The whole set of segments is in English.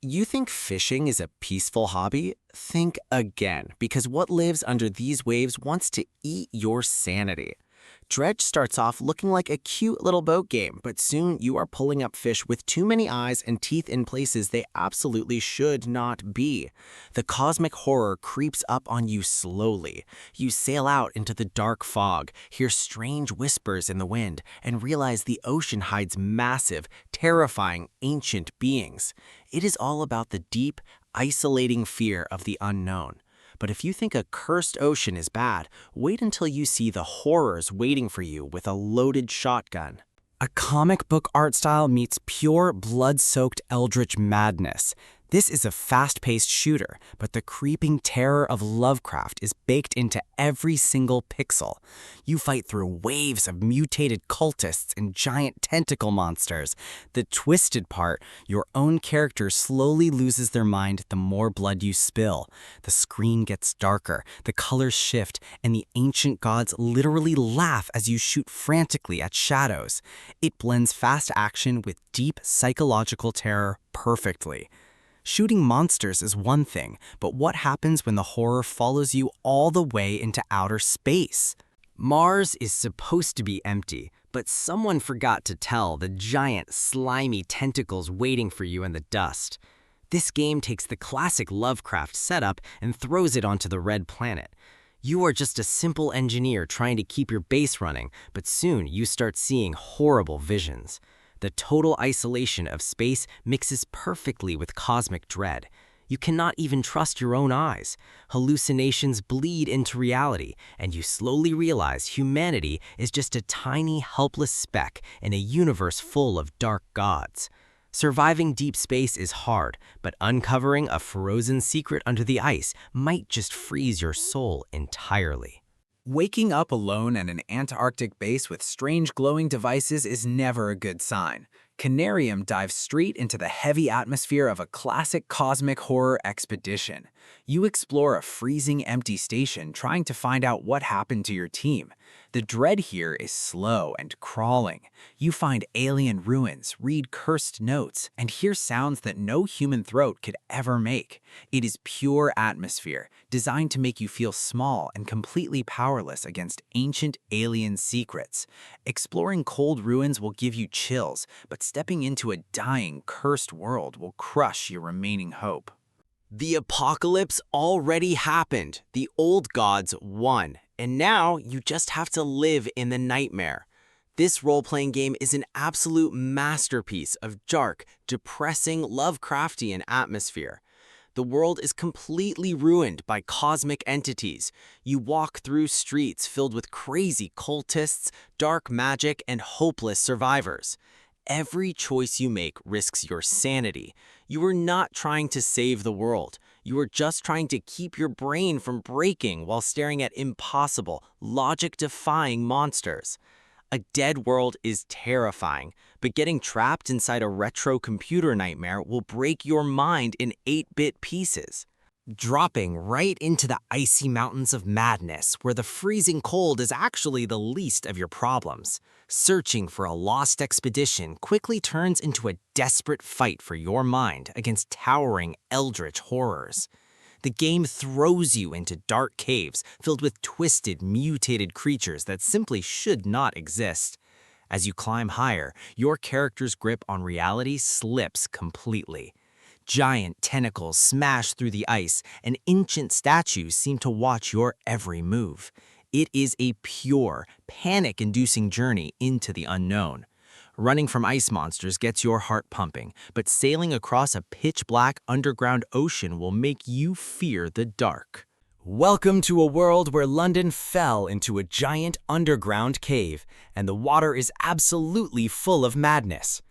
You think fishing is a peaceful hobby? Think again, because what lives under these waves wants to eat your sanity. Dredge starts off looking like a cute little boat game, but soon you are pulling up fish with too many eyes and teeth in places they absolutely should not be. The cosmic horror creeps up on you slowly. You sail out into the dark fog, hear strange whispers in the wind, and realize the ocean hides massive, terrifying, ancient beings. It is all about the deep, isolating fear of the unknown. But if you think a cursed ocean is bad, wait until you see the horrors waiting for you with a loaded shotgun. A comic book art style meets pure, blood-soaked eldritch madness. This is a fast-paced shooter, but the creeping terror of Lovecraft is baked into every single pixel. You fight through waves of mutated cultists and giant tentacle monsters. The twisted part, your own character slowly loses their mind the more blood you spill. The screen gets darker, the colors shift, and the ancient gods literally laugh as you shoot frantically at shadows. It blends fast action with deep psychological terror perfectly. Shooting monsters is one thing, but what happens when the horror follows you all the way into outer space? Mars is supposed to be empty, but someone forgot to tell the giant, slimy tentacles waiting for you in the dust. This game takes the classic Lovecraft setup and throws it onto the red planet. You are just a simple engineer trying to keep your base running, but soon you start seeing horrible visions. The total isolation of space mixes perfectly with cosmic dread. You cannot even trust your own eyes. Hallucinations bleed into reality, and you slowly realize humanity is just a tiny, helpless speck in a universe full of dark gods. Surviving deep space is hard, but uncovering a frozen secret under the ice might just freeze your soul entirely. Waking up alone at an Antarctic base with strange glowing devices is never a good sign. Canarium dives straight into the heavy atmosphere of a classic cosmic horror expedition. You explore a freezing empty station trying to find out what happened to your team. The dread here is slow and crawling. You find alien ruins, read cursed notes, and hear sounds that no human throat could ever make. It is pure atmosphere, designed to make you feel small and completely powerless against ancient alien secrets. Exploring cold ruins will give you chills, but stepping into a dying, cursed world will crush your remaining hope. The apocalypse already happened. The old gods won, and now you just have to live in the nightmare. This role-playing game is an absolute masterpiece of dark, depressing, Lovecraftian atmosphere. The world is completely ruined by cosmic entities. You walk through streets filled with crazy cultists, dark magic, and hopeless survivors. Every choice you make risks your sanity. You are not trying to save the world. You are just trying to keep your brain from breaking while staring at impossible, logic-defying monsters. A dead world is terrifying, but getting trapped inside a retro computer nightmare will break your mind in 8-bit pieces. Dropping right into the icy mountains of madness, where the freezing cold is actually the least of your problems. Searching for a lost expedition quickly turns into a desperate fight for your mind against towering eldritch horrors. The game throws you into dark caves filled with twisted, mutated creatures that simply should not exist. As you climb higher, your character's grip on reality slips completely. Giant tentacles smash through the ice, and ancient statues seem to watch your every move. It is a pure, panic-inducing journey into the unknown. Running from ice monsters gets your heart pumping, but sailing across a pitch-black underground ocean will make you fear the dark. Welcome to a world where London fell into a giant underground cave, and the water is absolutely full of madness.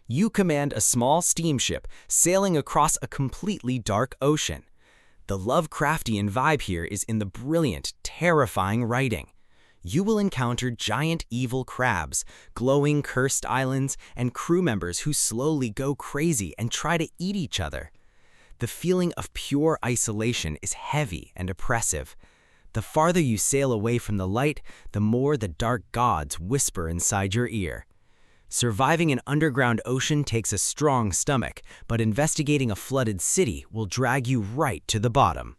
You command a small steamship sailing across a completely dark ocean. The Lovecraftian vibe here is in the brilliant, terrifying writing. You will encounter giant evil crabs, glowing cursed islands, and crew members who slowly go crazy and try to eat each other. The feeling of pure isolation is heavy and oppressive. The farther you sail away from the light, the more the dark gods whisper inside your ear. Surviving an underground ocean takes a strong stomach, but investigating a flooded city will drag you right to the bottom.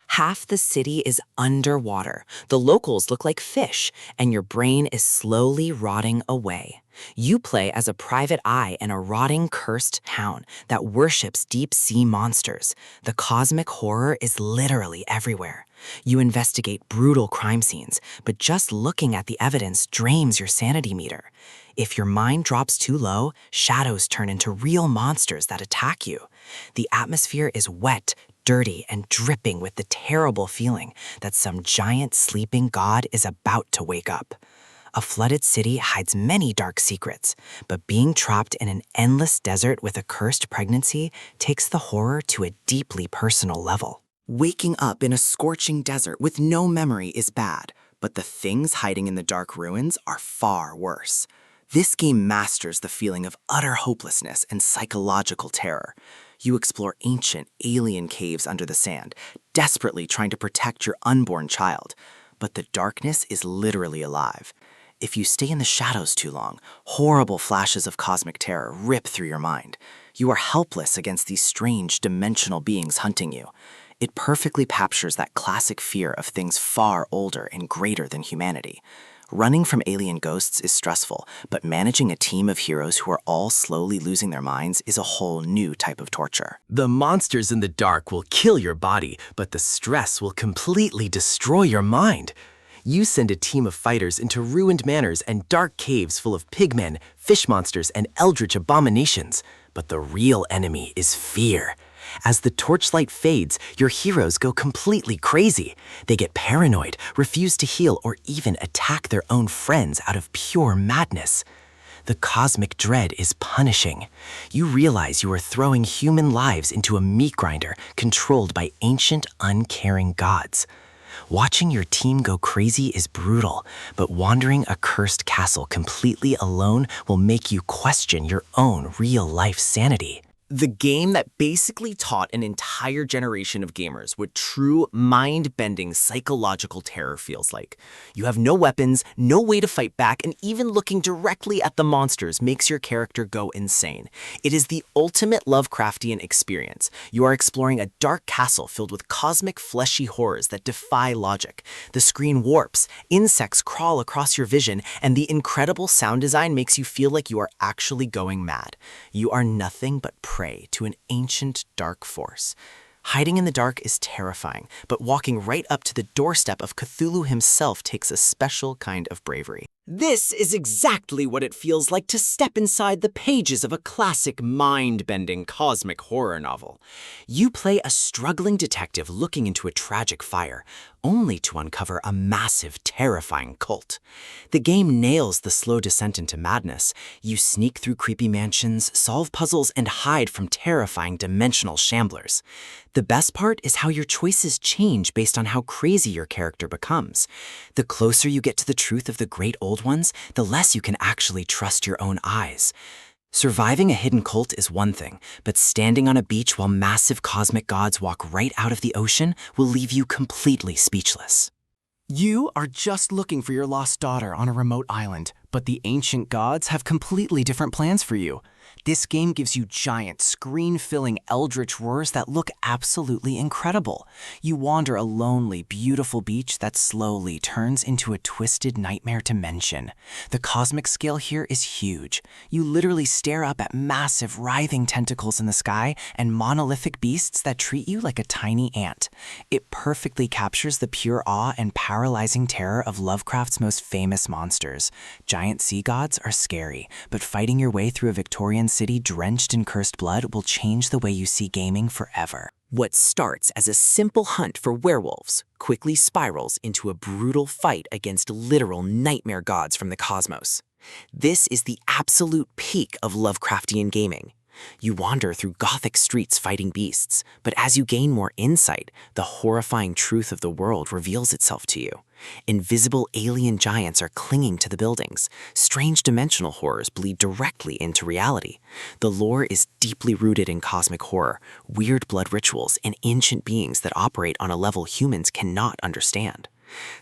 Half the city is underwater. The locals look like fish, and your brain is slowly rotting away. You play as a private eye in a rotting, cursed town that worships deep-sea monsters. The cosmic horror is literally everywhere. You investigate brutal crime scenes, but just looking at the evidence drains your sanity meter. If your mind drops too low, shadows turn into real monsters that attack you. The atmosphere is wet, dirty, and dripping with the terrible feeling that some giant sleeping god is about to wake up. A flooded city hides many dark secrets, but being trapped in an endless desert with a cursed pregnancy takes the horror to a deeply personal level. Waking up in a scorching desert with no memory is bad, but the things hiding in the dark ruins are far worse. This game masters the feeling of utter hopelessness and psychological terror. You explore ancient, alien caves under the sand, desperately trying to protect your unborn child. But the darkness is literally alive. If you stay in the shadows too long, horrible flashes of cosmic terror rip through your mind. You are helpless against these strange, dimensional beings hunting you. It perfectly captures that classic fear of things far older and greater than humanity. Running from alien ghosts is stressful, but managing a team of heroes who are all slowly losing their minds is a whole new type of torture. The monsters in the dark will kill your body, but the stress will completely destroy your mind. You send a team of fighters into ruined manors and dark caves full of pigmen, fish monsters, and eldritch abominations. But the real enemy is fear. As the torchlight fades, your heroes go completely crazy. They get paranoid, refuse to heal, or even attack their own friends out of pure madness. The cosmic dread is punishing. You realize you are throwing human lives into a meat grinder controlled by ancient, uncaring gods. Watching your team go crazy is brutal, but wandering a cursed castle completely alone will make you question your own real-life sanity. The game that basically taught an entire generation of gamers what true mind-bending psychological terror feels like. You have no weapons, no way to fight back, and even looking directly at the monsters makes your character go insane. It is the ultimate Lovecraftian experience. You are exploring a dark castle filled with cosmic fleshy horrors that defy logic. The screen warps, insects crawl across your vision, and the incredible sound design makes you feel like you are actually going mad. You are nothing but prey to an ancient dark force. Hiding in the dark is terrifying, but walking right up to the doorstep of Cthulhu himself takes a special kind of bravery. This is exactly what it feels like to step inside the pages of a classic mind-bending cosmic horror novel. You play a struggling detective looking into a tragic fire, only to uncover a massive, terrifying cult. The game nails the slow descent into madness. You sneak through creepy mansions, solve puzzles, and hide from terrifying dimensional shamblers. The best part is how your choices change based on how crazy your character becomes. The closer you get to the truth of the great old ones, the less you can actually trust your own eyes. Surviving a hidden cult is one thing, but standing on a beach while massive cosmic gods walk right out of the ocean will leave you completely speechless. You are just looking for your lost daughter on a remote island, but the ancient gods have completely different plans for you. This game gives you giant, screen-filling eldritch roars that look absolutely incredible. You wander a lonely, beautiful beach that slowly turns into a twisted nightmare dimension. The cosmic scale here is huge. You literally stare up at massive, writhing tentacles in the sky and monolithic beasts that treat you like a tiny ant. It perfectly captures the pure awe and paralyzing terror of Lovecraft's most famous monsters. Giant sea gods are scary, but fighting your way through a Victorian city drenched in cursed blood will change the way you see gaming forever. What starts as a simple hunt for werewolves quickly spirals into a brutal fight against literal nightmare gods from the cosmos. This is the absolute peak of Lovecraftian gaming. You wander through gothic streets fighting beasts, but as you gain more insight, the horrifying truth of the world reveals itself to you. Invisible alien giants are clinging to the buildings. Strange dimensional horrors bleed directly into reality. The lore is deeply rooted in cosmic horror, weird blood rituals, and ancient beings that operate on a level humans cannot understand.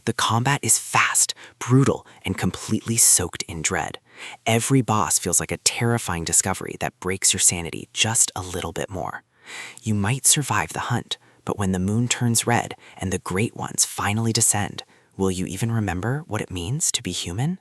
The combat is fast, brutal, and completely soaked in dread. Every boss feels like a terrifying discovery that breaks your sanity just a little bit more. You might survive the hunt, but when the moon turns red and the great ones finally descend, will you even remember what it means to be human?